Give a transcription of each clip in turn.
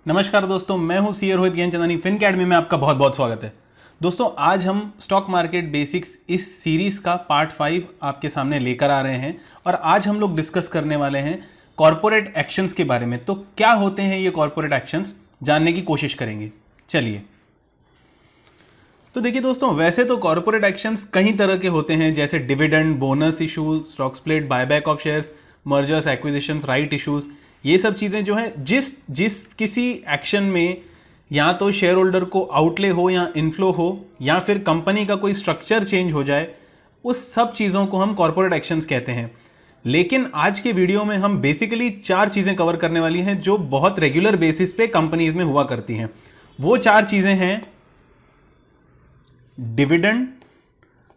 नमस्कार दोस्तों, मैं हूं CA Rohit Gyanchandani. Fin Academy में आपका बहुत बहुत स्वागत है। दोस्तों, आज हम स्टॉक मार्केट बेसिक्स इस सीरीज का पार्ट 5 आपके सामने लेकर आ रहे हैं और आज हम लोग डिस्कस करने वाले हैं कॉर्पोरेट एक्शंस के बारे में। तो क्या होते हैं ये कॉर्पोरेट एक्शंस, जानने की कोशिश करेंगे। चलिए, तो देखिए दोस्तों, वैसे तो कॉर्पोरेट एक्शंस कई तरह के होते हैं, जैसे dividend, bonus issue, stock split, buyback of shares, mergers, acquisitions, right issues. ये सब चीज़ें जो हैं जिस किसी एक्शन में या तो शेयर होल्डर को आउटले हो या इनफ्लो हो या फिर कंपनी का कोई स्ट्रक्चर चेंज हो जाए, उस सब चीज़ों को हम कॉर्पोरेट एक्शंस कहते हैं। लेकिन आज के वीडियो में हम बेसिकली 4 चीज़ें कवर करने वाली हैं जो बहुत रेगुलर बेसिस पे कंपनीज में हुआ करती हैं। वो 4 चीज़ें हैं डिविडेंड,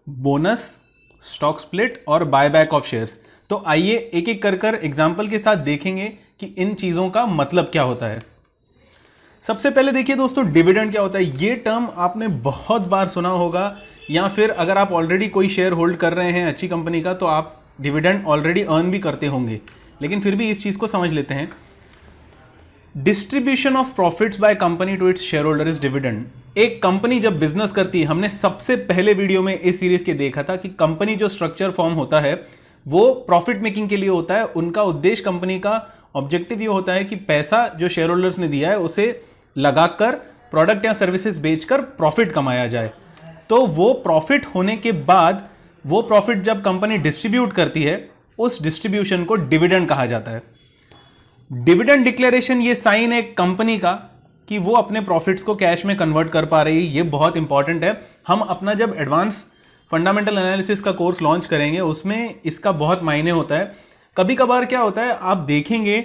बोनस, स्टॉक स्प्लिट और बायबैक ऑफ शेयर्स। तो आइए एक एक कर एग्जाम्पल के साथ देखेंगे कि इन चीज़ों का मतलब क्या होता है। सबसे पहले देखिए दोस्तों, डिविडेंड क्या होता है। ये टर्म आपने बहुत बार सुना होगा, या फिर अगर आप ऑलरेडी कोई शेयर होल्ड कर रहे हैं अच्छी कंपनी का, तो आप डिविडेंड ऑलरेडी अर्न भी करते होंगे। लेकिन फिर भी इस चीज़ को समझ लेते हैं। Distribution of profits by company to its share holder is dividend. एक कंपनी जब बिजनेस करती है, हमने सबसे पहले वीडियो में इस सीरीज के देखा था कि कंपनी जो स्ट्रक्चर फॉर्म होता है वो प्रॉफिट मेकिंग के लिए होता है। उनका उद्देश्य, कंपनी का ऑब्जेक्टिव ये होता है कि पैसा जो शेयर होल्डर्स ने दिया है उसे लगाकर प्रोडक्ट या सर्विसेज बेचकर प्रॉफिट कमाया जाए। तो वो प्रॉफिट होने के बाद वो प्रॉफिट जब कंपनी डिस्ट्रीब्यूट करती है, उस डिस्ट्रीब्यूशन को डिविडेंड कहा जाता है। डिविडेंड डिक्लेरेशन ये साइन है कंपनी का कि वो अपने प्रॉफिट्स को कैश में कन्वर्ट कर पा रही है। ये बहुत इंपॉर्टेंट है। हम अपना जब एडवांस फंडामेंटल एनालिसिस का कोर्स लॉन्च करेंगे, उसमें इसका बहुत मायने होता है। कभी कभार क्या होता है, आप देखेंगे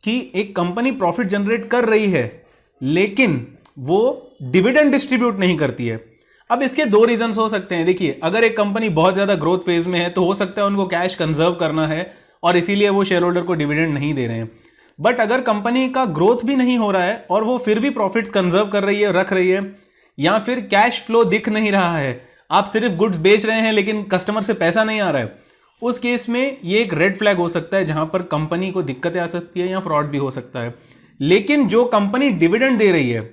कि एक कंपनी प्रॉफिट जनरेट कर रही है लेकिन वो डिविडेंड डिस्ट्रीब्यूट नहीं करती है। अब इसके 2 रीजंस हो सकते हैं। देखिए, अगर एक कंपनी बहुत ज्यादा ग्रोथ फेज में है तो हो सकता है उनको कैश कंजर्व करना है और इसीलिए वो शेयर होल्डर को डिविडेंड नहीं दे रहे हैं। बट अगर कंपनी का ग्रोथ भी नहीं हो रहा है और वो फिर भी प्रॉफिट्स कंजर्व कर रही है, रख रही है, या फिर कैश फ्लो दिख नहीं रहा है, आप सिर्फ गुड्स बेच रहे हैं लेकिन कस्टमर से पैसा नहीं आ रहा है, उस केस में ये एक रेड फ्लैग हो सकता है जहां पर कंपनी को दिक्कतें आ सकती है या फ्रॉड भी हो सकता है। लेकिन जो कंपनी डिविडेंड दे रही है,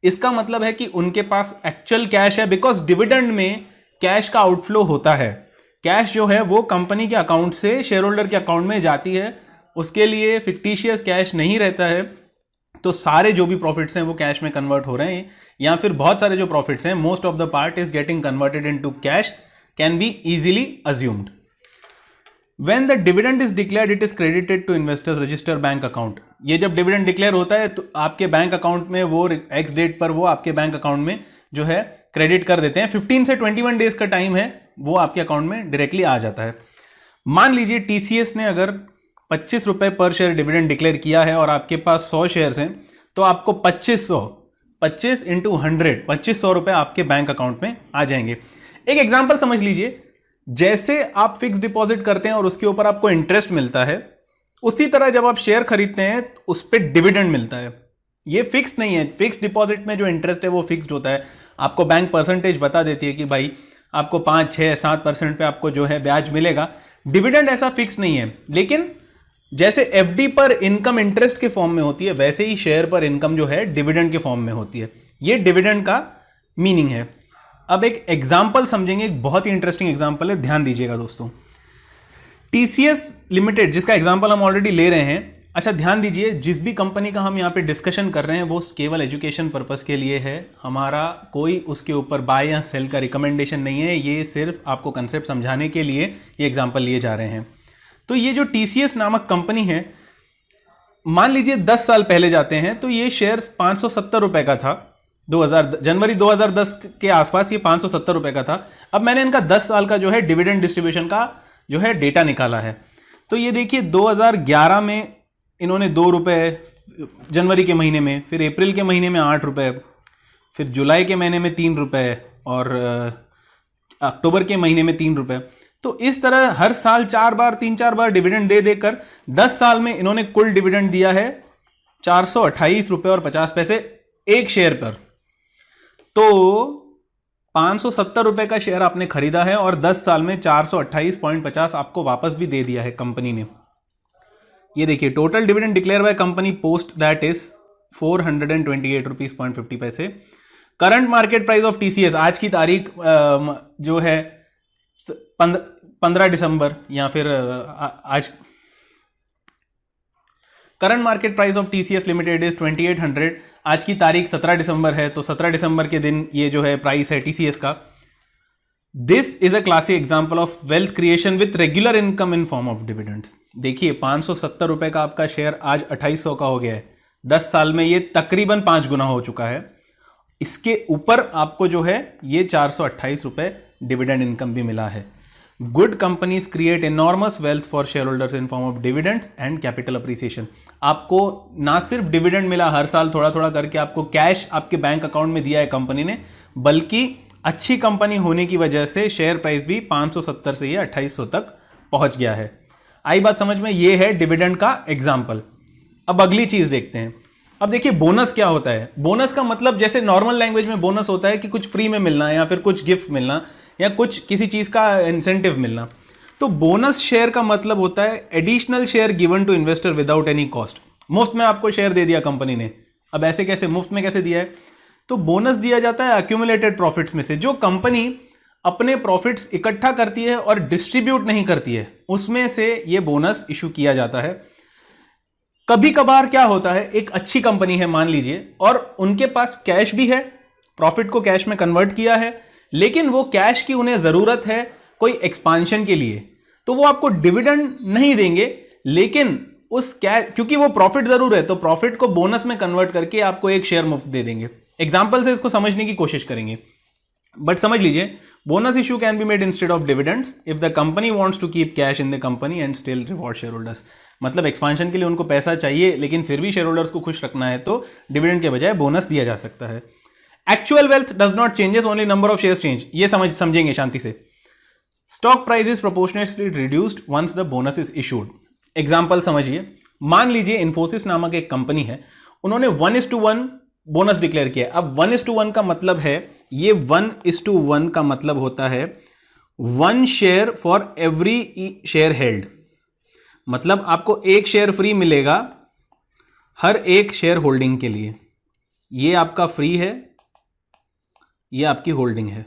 इसका मतलब है कि उनके पास एक्चुअल कैश है, बिकॉज डिविडेंड में कैश का आउटफ्लो होता है। कैश जो है वो कंपनी के अकाउंट से शेयर होल्डर के अकाउंट में जाती है, उसके लिए फिक्टिशियस कैश नहीं रहता है। तो सारे जो भी प्रॉफिट्स हैं वो कैश में कन्वर्ट हो रहे हैं, या फिर बहुत सारे जो प्रॉफिट्स हैं, most of the part is getting converted into cash, can be easily assumed. When the dividend is declared, it is credited to investors register bank account। ये जब डिविडेंड डिक्लेयर होता है तो आपके बैंक अकाउंट में वो ex date पर वो आपके बैंक अकाउंट में जो है क्रेडिट कर देते हैं। 15 से 21 डेज का टाइम है, वो आपके अकाउंट में डायरेक्टली आ जाता है। मान लीजिए टीसीएस ने अगर 25 रुपए पर शेयर डिविडेंड डिक्लेयर किया है और आपके पास 100 शेयर्स हैं, तो आपको 25 इंटू 100, 2500 रुपए आपके बैंक अकाउंट में आ जाएंगे। एक एग्जाम्पल समझ लीजिए, जैसे आप फिक्स डिपॉजिट करते हैं और उसके ऊपर आपको इंटरेस्ट मिलता है, उसी तरह जब आप शेयर खरीदते हैं उस पर डिविडेंड मिलता है। ये फिक्स नहीं है। फिक्स डिपॉजिट में जो इंटरेस्ट है वो फिक्स्ड होता है। आपको बैंक परसेंटेज बता देती है कि भाई आपको 5, 6, 7% पे आपको जो है ब्याज मिलेगा। डिविडेंड ऐसा फिक्स नहीं है। लेकिन जैसे एफडी पर इनकम इंटरेस्ट के फॉर्म में होती है, वैसे ही शेयर पर इनकम जो है डिविडेंड के फॉर्म में होती है। ये डिविडेंड का मीनिंग है। अब एक एग्जाम्पल समझेंगे, एक बहुत ही इंटरेस्टिंग एग्जाम्पल है, ध्यान दीजिएगा दोस्तों। टीसीएस लिमिटेड, जिसका एग्जाम्पल हम ऑलरेडी ले रहे हैं। अच्छा, ध्यान दीजिए, जिस भी कंपनी का हम यहाँ पे डिस्कशन कर रहे हैं वो केवल एजुकेशन पर्पस के लिए है। हमारा कोई उसके ऊपर बाय या सेल का रिकमेंडेशन नहीं है। ये सिर्फ आपको कंसेप्ट समझाने के लिए ये एग्जाम्पल लिए जा रहे हैं। तो ये जो टीसीएस नामक कंपनी है, मान लीजिए 10 साल पहले जाते हैं तो ये शेयर 570 रुपए का था। जनवरी 2010 के आसपास ये 570 रुपए का था। अब मैंने इनका 10 साल का जो है डिविडेंड डिस्ट्रीब्यूशन का जो है डेटा निकाला है। तो ये देखिए, 2011 में इन्होंने 2 रुपए जनवरी के महीने में, फिर अप्रैल के महीने में 8 रुपए, फिर जुलाई के महीने में 3 रुपए और अक्टूबर के महीने में 3 रुपए। तो इस तरह हर साल 4 बार, 3-4 बार डिविडेंड दे देकर 10 साल में इन्होंने कुल डिविडेंड दिया है 428 रुपए और 50 पैसे एक शेयर पर। तो 570 रुपए का शेयर आपने खरीदा है और 10 साल में 428.50 आपको वापस भी दे दिया है कंपनी ने। ये देखिए, total dividend declare by company post that is ₹428.50। Current market price of TCS आज की तारीख जो है 15 दिसंबर या फिर आज current market price of TCS limited is 2800। आज की तारीख 17 दिसंबर है, तो 17 दिसंबर के दिन ये जो है प्राइस है टीसीएस का। This is a classic example of wealth creation with regular income in form of dividends. देखिए 570 रुपए का आपका शेयर आज 2800 का हो गया है। 10 साल में ये तकरीबन 5 गुना हो चुका है। इसके ऊपर आपको जो है ये 428 रुपए डिविडेंड इनकम भी मिला है। Good companies create enormous wealth for share holders in form of dividends and capital appreciation. आपको ना सिर्फ डिविडेंड मिला हर साल थोड़ा थोड़ा करके, आपको कैश आपके बैंक अकाउंट में दिया है कंपनी ने, बल्कि अच्छी कंपनी होने की वजह से शेयर प्राइस भी 570 से ये 2800 तक पहुंच गया है। आई बात समझ में? ये है डिविडेंड का एग्जाम्पल। अब अगली चीज देखते हैं। अब देखिए बोनस क्या होता है। बोनस का मतलब जैसे नॉर्मल लैंग्वेज में बोनस होता है कि कुछ फ्री में मिलना या फिर कुछ गिफ्ट मिलना या कुछ किसी चीज का इंसेंटिव मिलना। तो बोनस शेयर का मतलब होता है additional share given to investor without any cost. मुफ्त में आपको शेयर दे दिया कंपनी ने। अब ऐसे कैसे, मुफ्त में कैसे दिया है? तो बोनस दिया जाता है अक्यूमुलेटेड प्रॉफिट्स में से। जो कंपनी अपने प्रॉफिट्स इकट्ठा करती है और डिस्ट्रीब्यूट नहीं करती है, उसमें से ये बोनस इशू किया जाता है। कभी कभार क्या होता है, एक अच्छी कंपनी है मान लीजिए, और उनके पास कैश भी है, प्रॉफिट को कैश में कन्वर्ट किया है, लेकिन वो कैश की उन्हें जरूरत है कोई एक्सपांशन के लिए, तो वो आपको डिविडेंड नहीं देंगे, लेकिन उस कैश, क्योंकि वो प्रॉफिट जरूर है, तो प्रॉफिट को बोनस में कन्वर्ट करके आपको एक शेयर मुफ्त दे देंगे। एग्जाम्पल से इसको समझने की कोशिश करेंगे, बट समझ लीजिए bonus issue can be made instead of dividends if the company wants to keep cash in the company and still reward share holders. मतलब एक्सपांशन के लिए उनको पैसा चाहिए, लेकिन फिर भी शेयर होल्डर्स को खुश रखना है, तो डिविडेंड के बजाय बोनस दिया जा सकता है। Actual wealth does not changes, only number of shares change. ये समझेंगे शांति से। Stock price is proportionately reduced once the bonus is issued. Example समझिए, मान लीजिए इन्फोसिस नामक एक कंपनी है, उन्होंने 1:1 बोनस डिक्लेयर किया। अब 1:1 का मतलब है, ये 1:1 का मतलब होता है 1 share for every share held. मतलब आपको एक शेयर फ्री मिलेगा हर एक शेयर होल्डिंग के लिए। ये आपका फ्री है, ये आपकी होल्डिंग है।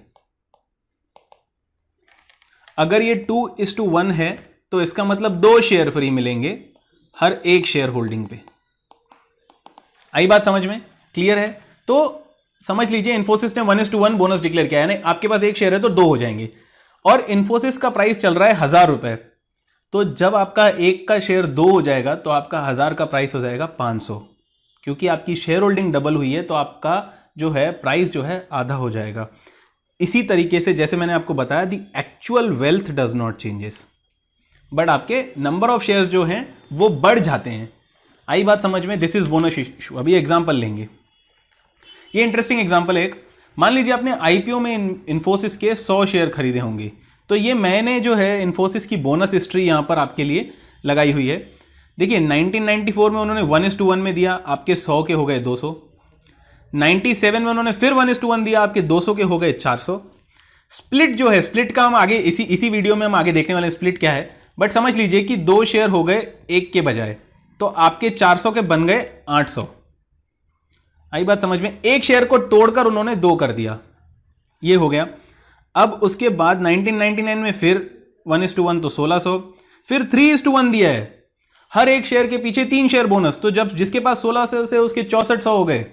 अगर ये 2:1 है तो इसका मतलब 2 शेयर फ्री मिलेंगे हर एक शेयर होल्डिंग पे। आई बात समझ में? क्लियर है? तो समझ लीजिए इन्फोसिस ने 1:1 बोनस डिक्लेयर किया है, यानी आपके पास एक शेयर है तो 2 हो जाएंगे, और इन्फोसिस का प्राइस चल रहा है 1000 रुपए। तो जब आपका एक का शेयर 2 हो जाएगा तो आपका 1000 का प्राइस हो जाएगा 500, क्योंकि आपकी शेयर होल्डिंग डबल हुई है, तो आपका जो है प्राइस जो है आधा हो जाएगा। इसी तरीके से जैसे मैंने आपको बताया, the actual wealth does not changes, but आपके नंबर ऑफ शेयर्स जो हैं वो बढ़ जाते हैं। आई बात समझ में? This is bonus issue. अभी एग्जांपल लेंगे, ये इंटरेस्टिंग एग्जांपल है। मान लीजिए आपने आईपीओ में इन्फोसिस के 100 शेयर खरीदे होंगे, तो ये मैंने जो है इन्फोसिस की बोनस हिस्ट्री यहां पर आपके लिए लगाई हुई है। देखिए 1994 में उन्होंने 1:1 में दिया, आपके 100 के हो गए 200। 97 में उन्होंने फिर 1:1 दिया, आपके 200 के हो गए 400। स्प्लिट जो है, स्प्लिट का हम आगे इसी वीडियो में हम आगे देखने वाले स्प्लिट क्या है, बट समझ लीजिए कि 2 शेयर हो गए एक के बजाय, तो आपके 400 के बन गए 800। आई बात समझ में? एक शेयर को तोड़कर उन्होंने 2 कर दिया, ये हो गया। अब उसके बाद 1999 में फिर 1:1 तो 1600, फिर 3:1 दिया है, हर एक शेयर के पीछे 3 शेयर बोनस, तो जब जिसके पास 1600 से उसके 6400 हो गए,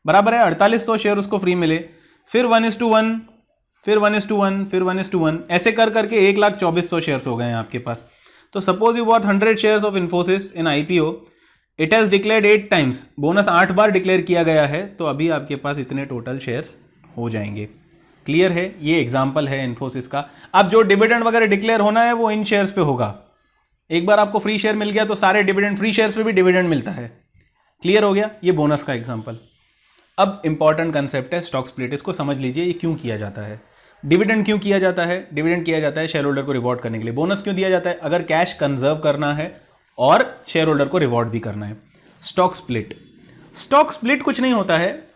बराबर है 4800 शेयर उसको फ्री मिले। फिर 1:1, फिर 1:1, फिर 1:1, ऐसे कर करके 1,24,000 शेयर्स हो गए हैं आपके पास। तो suppose you bought 100 shares of Infosys in IPO, it has declared 8 times, bonus 8 bar declare किया गया है, तो अभी आपके पास इतने टोटल शेयर्स हो जाएंगे। क्लियर है? ये एग्जाम्पल है इन्फोसिस का। अब जो डिविडेंड वगैरह डिक्लेयर होना है वो इन शेयर्स पे होगा। एक बार आपको फ्री शेयर मिल गया तो सारे डिविडेंड, फ्री शेयर्स पे भी डिविडेंड मिलता है। क्लियर हो गया? ये बोनस का एग्जाम्पल। अब इंपॉर्टेंट कंसेप्ट है स्टॉक स्प्लिट। इसको समझ लीजिए, ये क्यों किया जाता है, डिविडेंड क्यों किया जाता है। डिविडेंड किया जाता है शेयर होल्डर को रिवॉर्ड करने के लिए। बोनस क्यों दिया जाता है? अगर कैश कंजर्व करना है और शेयर होल्डर को रिवॉर्ड भी करना है। स्टॉक स्प्लिट, स्टॉक स्प्लिट कुछ नहीं होता है,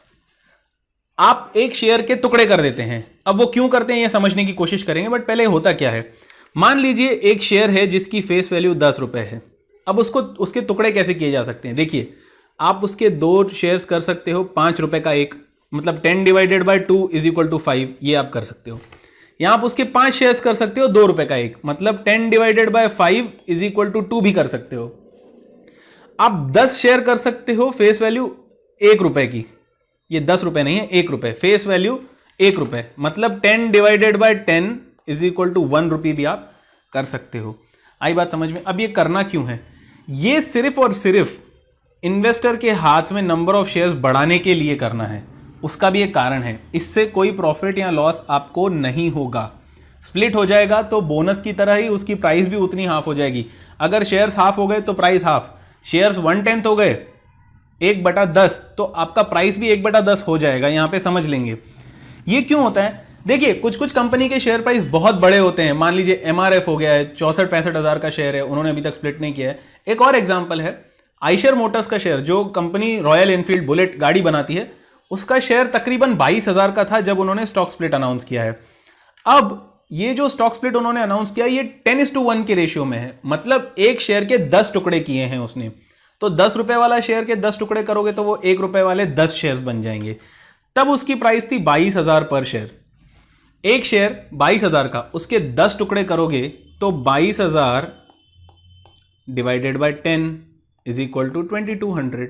आप एक शेयर के टुकड़े कर देते हैं। अब वो क्यों करते हैं ये समझने की कोशिश करेंगे, बट पहले होता क्या है। मान लीजिए एक शेयर है जिसकी फेस वैल्यू 10 रुपए है। अब उसके टुकड़े कैसे किए जा सकते हैं? देखिए आप उसके 2 शेयर्स कर सकते हो 5 रुपए का एक, मतलब 10 divided by 2 is equal to 5, ये आप कर सकते हो। यहां आप उसके 5 शेयर्स कर सकते हो 2 रुपए का एक, मतलब 10 divided by 5 is equal to 2 भी कर सकते हो। आप 10 शेयर कर सकते हो फेस वैल्यू 1 रुपए की, ये 10 रुपए नहीं है, 1 रुपए, फेस वैल्यू 1 रुपए, मतलब 10 divided by 10 is equal to 1 rupee भी आप कर सकते हो। आई बात समझ में? अब ये करना क्यों है? ये सिर्फ और सिर्फ इन्वेस्टर के हाथ में नंबर ऑफ शेयर्स बढ़ाने के लिए करना है। उसका भी एक कारण है, इससे कोई प्रॉफिट या लॉस आपको नहीं होगा। स्प्लिट हो जाएगा तो बोनस की तरह ही उसकी प्राइस भी उतनी हाफ हो जाएगी। अगर शेयर्स हाफ हो गए तो प्राइस हाफ, शेयर्स 1/10 हो गए 1/10 तो आपका प्राइस भी 1/10 हो जाएगा। यहां पे समझ लेंगे ये क्यों होता है। देखिए कुछ कुछ कंपनी के शेयर प्राइस बहुत बड़े होते हैं, मान लीजिए एमआरएफ हो गया है, 64-65 हजार का शेयर है, उन्होंने अभी तक स्प्लिट नहीं किया है। एक और एग्जांपल है आइशर मोटर्स का शेयर, जो कंपनी रॉयल एनफील्ड बुलेट गाड़ी बनाती है, उसका शेयर तकरीबन 22,000 का था जब उन्होंने स्टॉक स्प्लिट अनाउंस किया है। अब ये जो स्टॉक स्प्लिट उन्होंने अनाउंस किया ये 10:1 के रेशियो में है, मतलब एक शेयर के 10 टुकड़े किए हैं उसने। तो 10 रुपए वाला शेयर के 10 टुकड़े करोगे तो वो 1 रुपए वाले 10 शेयर्स बन जाएंगे। तब उसकी प्राइस थी 22,000 पर शेयर। एक शेयर 22,000 का, उसके 10 टुकड़े करोगे तो 22,000 divided by 10 is equal to 2200।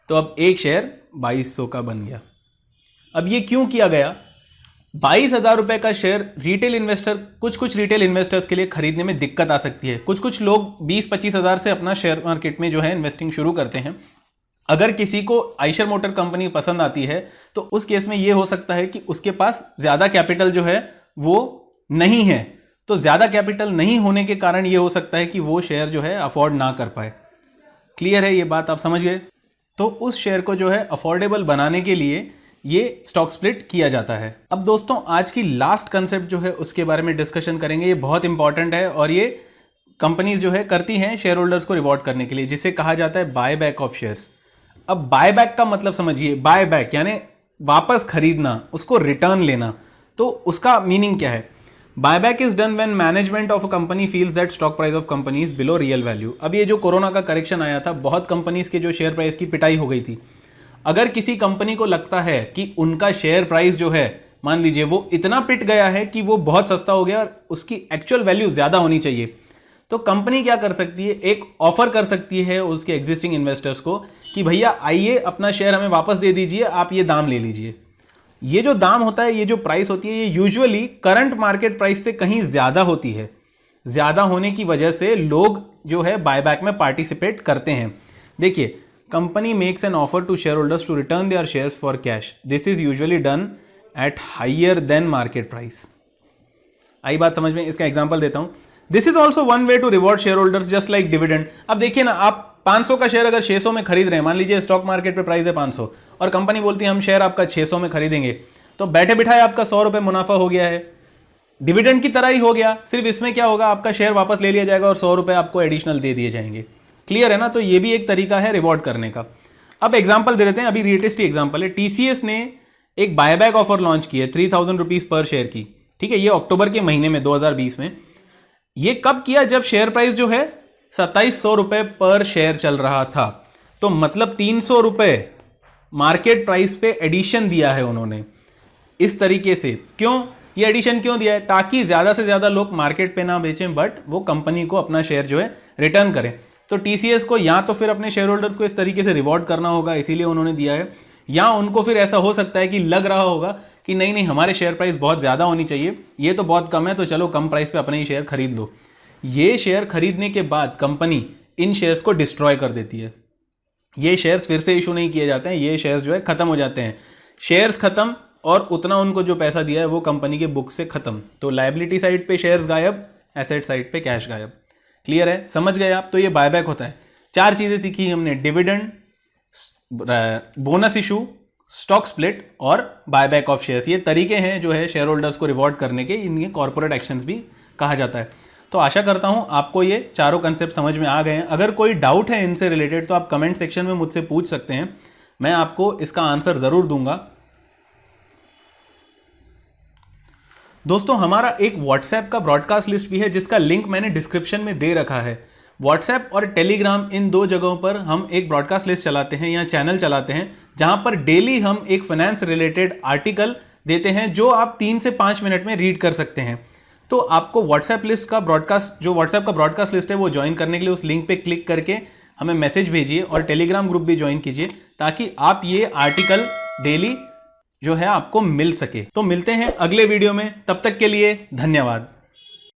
तो अब एक शेयर 2200 का बन गया। अब ये क्यों किया गया? 22,000 रुपए का शेयर रिटेल इन्वेस्टर, कुछ रिटेल इन्वेस्टर्स के लिए खरीदने में दिक्कत आ सकती है। कुछ लोग 20-25 हजार से अपना शेयर मार्केट में जो है इन्वेस्टिंग शुरू करते हैं। अगर किसी को आइशर मोटर कंपनी पसंद आती है तो उस केस में यह हो सकता है कि उसके पास ज्यादा कैपिटल जो है वो नहीं है। तो ज्यादा कैपिटल नहीं होने के कारण यह हो सकता है कि वो शेयर जो है अफोर्ड ना कर पाए। क्लियर है ये बात, आप समझ गए? तो उस शेयर को जो है अफोर्डेबल बनाने के लिए ये स्टॉक स्प्लिट किया जाता है। अब दोस्तों आज की लास्ट कंसेप्ट जो है उसके बारे में डिस्कशन करेंगे। ये बहुत इंपॉर्टेंट है और ये कंपनीज जो है करती हैं शेयर होल्डर्स को रिवॉर्ड करने के लिए, जिसे कहा जाता है बाय बैक ऑफ शेयर्स। अब बाय बैक का मतलब समझिए, बाय बैक यानी वापस खरीदना, उसको रिटर्न लेना। तो उसका मीनिंग क्या है? Buyback is done when management of a company feels that stock price of company is below real value. अब ये जो कोरोना का करेक्शन आया था, बहुत कंपनीज के जो शेयर प्राइस की पिटाई हो गई थी। अगर किसी कंपनी को लगता है कि उनका शेयर प्राइस जो है, मान लीजिए वो इतना पिट गया है कि वो बहुत सस्ता हो गया और उसकी एक्चुअल वैल्यू ज्यादा होनी चाहिए, तो कंपनी क्या कर सकती है? एक ऑफर कर सकती है उसके एग्जिस्टिंग इन्वेस्टर्स को कि भैया आइए अपना शेयर हमें वापस दे दीजिए, आप ये दाम ले लीजिए। ये जो दाम होता है, ये जो प्राइस होती है, ये यूजुअली करंट मार्केट प्राइस से कहीं ज्यादा होती है। ज्यादा होने की वजह से लोग जो है बायबैक में पार्टिसिपेट करते हैं। देखिए, company makes an offer to share holders to return their shares for cash. This is usually done at higher than market price. आई बात समझ में? इसका एग्जांपल देता हूं। This is also one way to reward share holders just like dividend. अब देखिए ना, आप 500 का शेयर अगर 600 में खरीद रहे हैं, मान लीजिए स्टॉक मार्केट पे प्राइस है 500 और कंपनी बोलती है हम शेयर आपका 600 में खरीदेंगे, तो बैठे बिठाए आपका 100 रुपए मुनाफा हो गया है। डिविडेंड की तरह ही हो गया, सिर्फ इसमें क्या होगा, आपका शेयर वापस ले लिया जाएगा और 100 रुपए आपको एडिशनल दे दिए जाएंगे। क्लियर है ना? तो ये भी एक तरीका है रिवॉर्ड करने का। अब एग्जाम्पल दे देते हैं, अभी लेटेस्ट ही एग्जाम्पल है। टीसीएस ने एक बायबैक ऑफर लॉन्च की है 3,000 रुपीज पर शेयर की। ठीक है, ये अक्टूबर के महीने में 2020 में। ये कब किया? जब शेयर प्राइस जो है 2700 रुपए पर शेयर चल रहा था। तो मतलब 300 रुपए मार्केट प्राइस पे एडिशन दिया है उन्होंने इस तरीके से। क्यों ये एडिशन क्यों दिया है? ताकि ज्यादा से ज्यादा लोग मार्केट पे ना बेचें, बट वो कंपनी को अपना शेयर जो है रिटर्न करें। तो टीसीएस को या तो फिर अपने शेयर होल्डर्स को इस तरीके से रिवॉर्ड करना होगा, इसीलिए उन्होंने दिया है, या उनको फिर ऐसा हो सकता है कि लग रहा होगा कि नहीं नहीं, हमारे शेयर प्राइस बहुत ज्यादा होनी चाहिए, ये तो बहुत कम है, तो चलो कम प्राइस पे अपने ही शेयर खरीद लो। ये शेयर खरीदने के बाद कंपनी इन शेयर्स को डिस्ट्रॉय कर देती है। ये शेयर्स फिर से इशू नहीं किए जाते हैं, ये शेयर्स जो है खत्म हो जाते हैं। शेयर्स खत्म और उतना उनको जो पैसा दिया है वो कंपनी के बुक से खत्म। तो लायबिलिटी साइड पे शेयर्स गायब, एसेट साइड पे कैश गायब। क्लियर है? समझ गए आप? तो ये बायबैक होता है। 4 चीजें सीखी हमने, dividend, bonus issue, stock split और बायबैक ऑफ शेयर्स। ये तरीके हैं जो है शेयर होल्डर्स को रिवॉर्ड करने के, इन्हें कॉर्पोरेट एक्शंस भी कहा जाता है। तो आशा करता हूं आपको ये चारों कंसेप्ट समझ में आ गए हैं। अगर कोई डाउट है इनसे रिलेटेड तो आप कमेंट सेक्शन में मुझसे पूछ सकते हैं, मैं आपको इसका आंसर जरूर दूंगा। दोस्तों, हमारा एक व्हाट्सएप का ब्रॉडकास्ट लिस्ट भी है जिसका लिंक मैंने डिस्क्रिप्शन में दे रखा है। व्हाट्सएप और टेलीग्राम इन दो जगहों पर हम एक ब्रॉडकास्ट लिस्ट चलाते हैं या चैनल चलाते हैं, जहां पर डेली हम एक फाइनेंस रिलेटेड आर्टिकल देते हैं जो आप 3 से 5 मिनट में रीड कर सकते हैं। तो आपको व्हाट्सएप लिस्ट का ब्रॉडकास्ट, जो व्हाट्सएप का ब्रॉडकास्ट लिस्ट है, वो ज्वाइन करने के लिए उस लिंक पे क्लिक करके हमें मैसेज भेजिए और टेलीग्राम ग्रुप भी ज्वाइन कीजिए, ताकि आप ये आर्टिकल डेली जो है आपको मिल सके। तो मिलते हैं अगले वीडियो में, तब तक के लिए धन्यवाद।